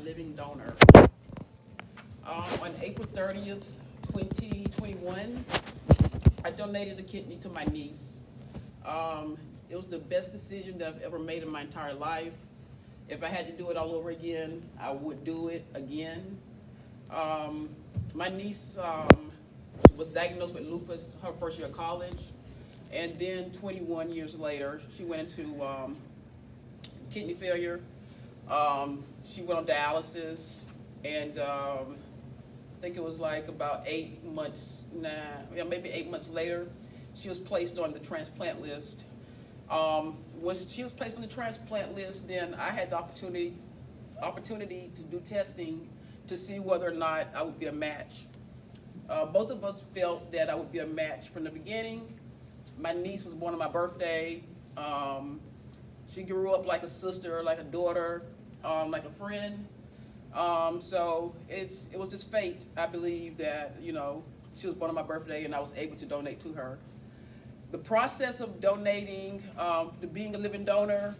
living donor. On April 30th, 2021, I donated a kidney to my niece. It was the best decision that I've ever made in my entire life. If I had to do it all over again, I would do it again. My niece was diagnosed with lupus her first year of college, and then 21 years later, she went into kidney failure. She went on dialysis, and I think it was like about 8 months, maybe 8 months later, she was placed on the transplant list. When she was placed on the transplant list, then I had the opportunity to do testing to see whether or not I would be a match. Both of us felt that I would be a match from the beginning. My niece was born on my birthday. She grew up like a sister, like a daughter, like a friend. So it was just fate, I believe, that she was born on my birthday and I was able to donate to her. The process of donating, to being a living donor,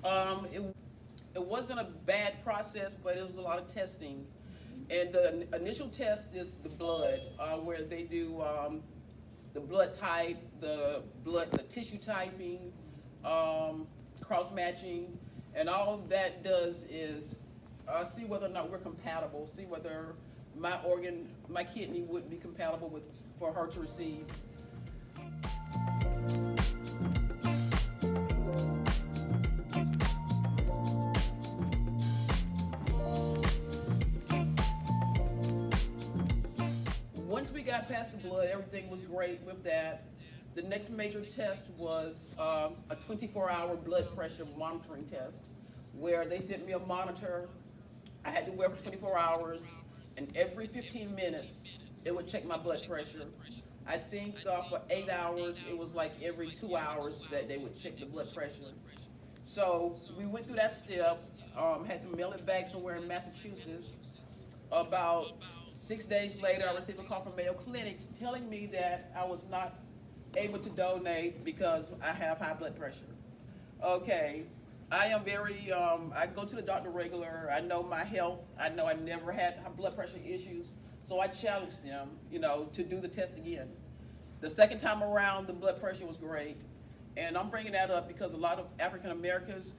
it wasn't a bad process, but it was a lot of testing. And the initial test is the blood, where they do the blood type, the tissue typing, cross matching, and all that does is see whether or not we're compatible, see whether my kidney would be compatible for her to receive. Once we got past the blood, everything was great with that. The next major test was a 24-hour blood pressure monitoring test, where they sent me a monitor. I had to wear for 24 hours, and every 15 minutes, it would check my blood pressure. I think for 8 hours, it was like every 2 hours that they would check the blood pressure. So we went through that step, had to mail it back somewhere in Massachusetts. About 6 days later, I received a call from Mayo Clinic telling me that I was not able to donate because I have high blood pressure. Okay, I am I go to the doctor regular. I know my health. I know I never had high blood pressure issues. So I challenged them, to do the test again. The second time around, the blood pressure was great. And I'm bringing that up because a lot of African Americans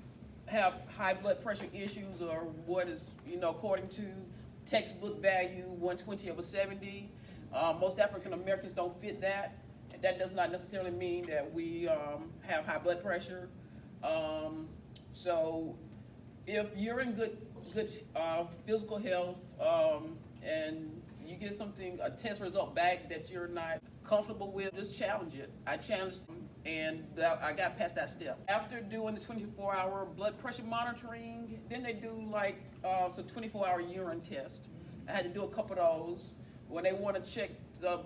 have high blood pressure issues, or what is, according to textbook value, 120/70. Most African Americans don't fit that. That does not necessarily mean that we have high blood pressure. So if you're in good physical health, and you get a test result back that you're not comfortable with, just challenge it. I challenged them, and I got past that step. After doing the 24-hour blood pressure monitoring, then they do some 24-hour urine test. I had to do a couple of those when they want to check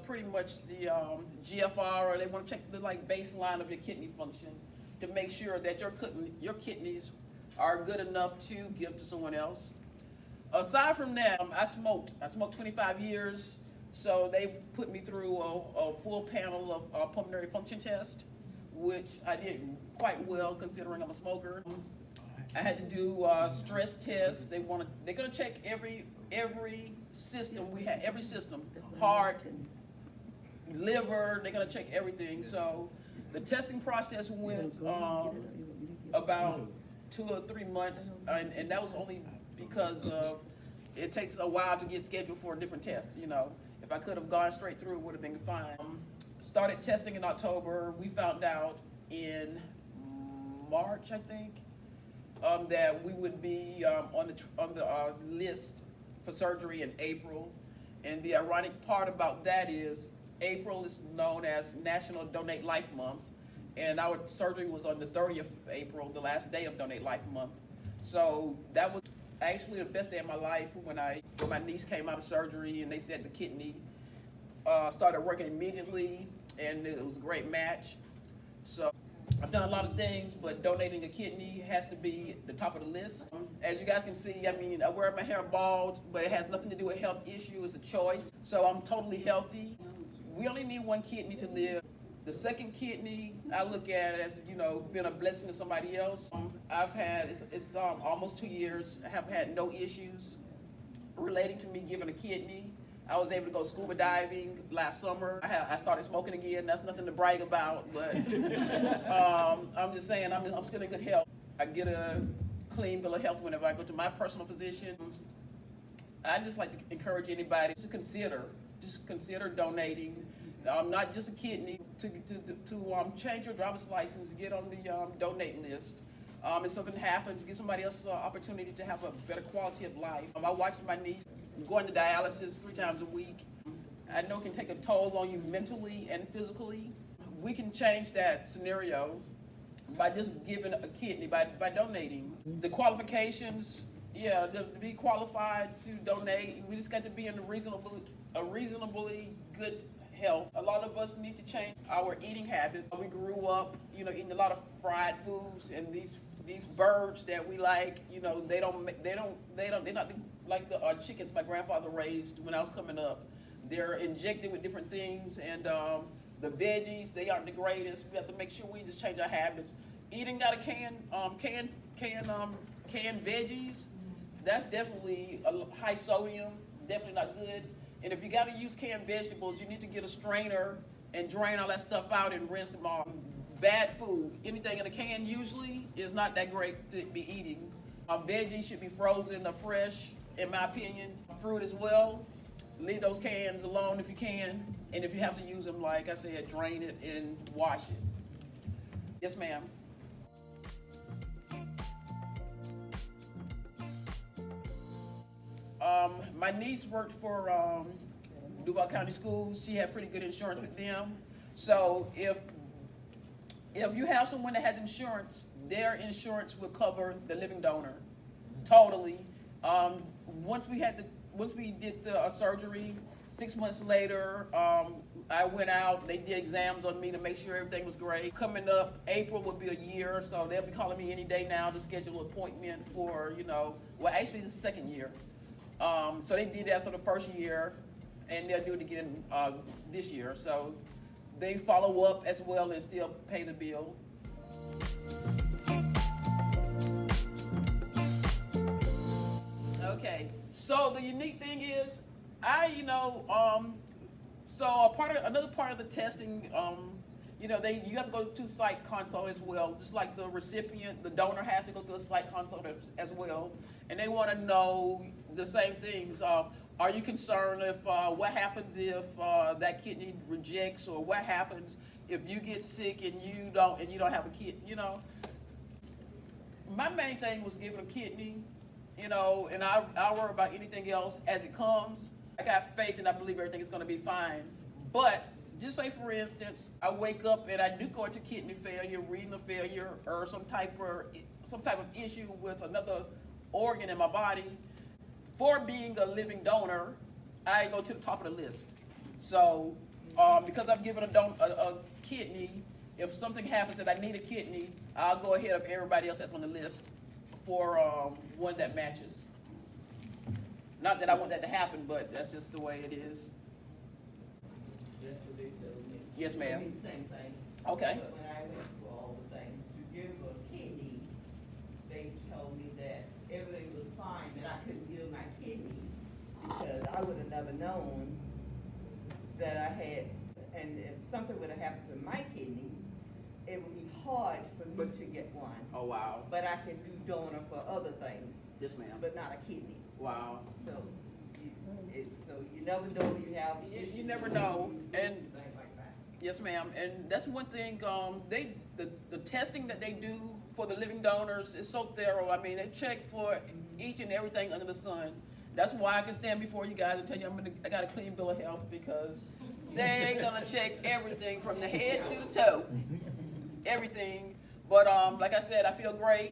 pretty much the GFR, or they want to check the baseline of your kidney function to make sure that your kidneys are good enough to give to someone else. Aside from that, I smoked 25 years, so they put me through a full panel of pulmonary function tests, which I did quite well considering I'm a smoker. I had to do stress tests. They're gonna check every system we have, every system, heart, liver. They're gonna check everything. So the testing process went about 2 or 3 months, and that was only because it takes a while to get scheduled for a different test. If I could have gone straight through, it would have been fine. Started testing in October. We found out in March, I think, that we would be on the list for surgery in April. And the ironic part about that is April is known as National Donate Life Month, and our surgery was on the 30th of April, the last day of Donate Life Month. So that was actually the best day of my life when my niece came out of surgery, and they said the kidney started working immediately, and it was a great match. So I've done a lot of things, but donating a kidney has to be at the top of the list. As you guys can see, I wear my hair bald, but it has nothing to do with health issue. It's a choice. So I'm totally healthy. We only need one kidney to live. The second kidney, I look at it as, being a blessing to somebody else. I've had, it's almost 2 years, I have had no issues relating to me giving a kidney. I was able to go scuba diving last summer. I started smoking again. That's nothing to brag about, but I'm just saying I'm still in good health. I get a clean bill of health whenever I go to my personal physician. I just like to encourage anybody to consider donating, not just a kidney, to change your driver's license, get on the donate list. If something happens, give somebody else an opportunity to have a better quality of life. I watched my niece going to dialysis 3 times a week. I know it can take a toll on you mentally and physically. We can change that scenario by just giving a kidney, by donating. The qualifications, to be qualified to donate, we just got to be in a reasonably good health. A lot of us need to change our eating habits. We grew up, eating a lot of fried foods, and these birds that we like, they're not like the chickens my grandfather raised when I was coming up. They're injected with different things, and the veggies, they aren't the greatest. We have to make sure we just change our habits. Eating out of canned veggies, that's definitely a high sodium, definitely not good. And if you got to use canned vegetables, you need to get a strainer and drain all that stuff out and rinse them off. Bad food, anything in a can usually is not that great to be eating. Veggies should be frozen or fresh, in my opinion. Fruit as well. Leave those cans alone if you can. And if you have to use them, like I said, drain it and wash it. Yes, ma'am. My niece worked for Duval County Schools. She had pretty good insurance with them. So if you have someone that has insurance, their insurance will cover the living donor totally. Once we did the surgery, 6 months later, I went out. They did exams on me to make sure everything was great. Coming up, April will be a year, so they'll be calling me any day now to schedule an appointment for, actually it's the second year. So they did that for the first year, and they'll do it again this year. So they follow up as well and still pay the bill. Okay, so the unique thing is, another part of the testing, you have to go to site consult as well, just like the recipient, the donor has to go through a site consult as well, and they want to know the same things. Are you concerned if what happens if that kidney rejects, or what happens if you get sick and you don't have a kid? My main thing was giving a kidney, and I'll worry about anything else as it comes. I got faith and I believe everything is going to be fine. But just say, for instance, I wake up and I do go into kidney failure, renal failure, or some type of issue with another organ in my body. For being a living donor, I go to the top of the list. So because I've given a kidney, if something happens that I need a kidney, I'll go ahead of everybody else that's on the list for one that matches. Not that I want that to happen, but that's just the way it is. That's what they told me. Yes, ma'am. Told me the same thing. Okay. But when I went through all the things to give a kidney, they told me that everything was fine, that I couldn't give my kidney because I would have never known that I had, and if something would have happened to my kidney, it would be hard for me to get one. Oh, wow. But I can do donor for other things, Yes, ma'am. but not a kidney. Wow. So you never know you have. You never know. And Things like that. yes, ma'am. And that's one thing. The testing that they do for the living donors is so thorough. I mean, they check for each and everything under the sun. That's why I can stand before you guys and tell you I got a clean bill of health, because they're gonna check everything from the head to the toe, everything. But like I said, I feel great.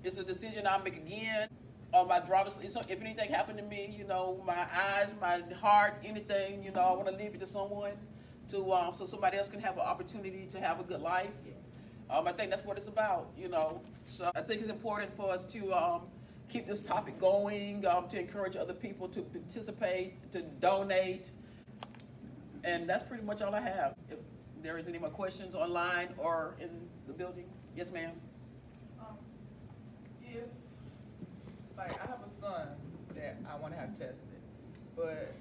It's a decision I'll make again. On my driver's, if anything happened to me, my eyes, my heart, anything, I want to leave it to someone to so somebody else can have an opportunity to have a good life. I think that's what it's about, So I think it's important for us to keep this topic going, to encourage other people to participate, to donate, and that's pretty much all I have. If there is any more questions online or in the building? Yes, ma'am. If, like, I have a son that I want to have tested, but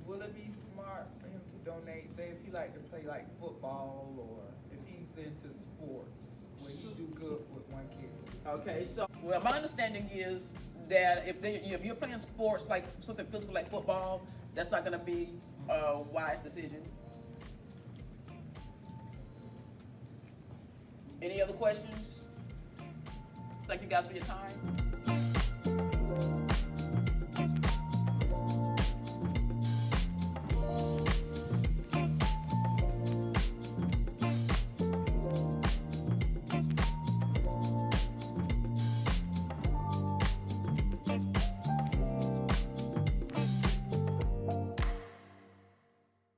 will it be smart for him to donate, say if he like to play like football or if he's into sports, will he do good with one kid? Okay, so, well, my understanding is that if you're playing sports, like something physical like football, that's not gonna be a wise decision. Any other questions? Thank you guys for your time.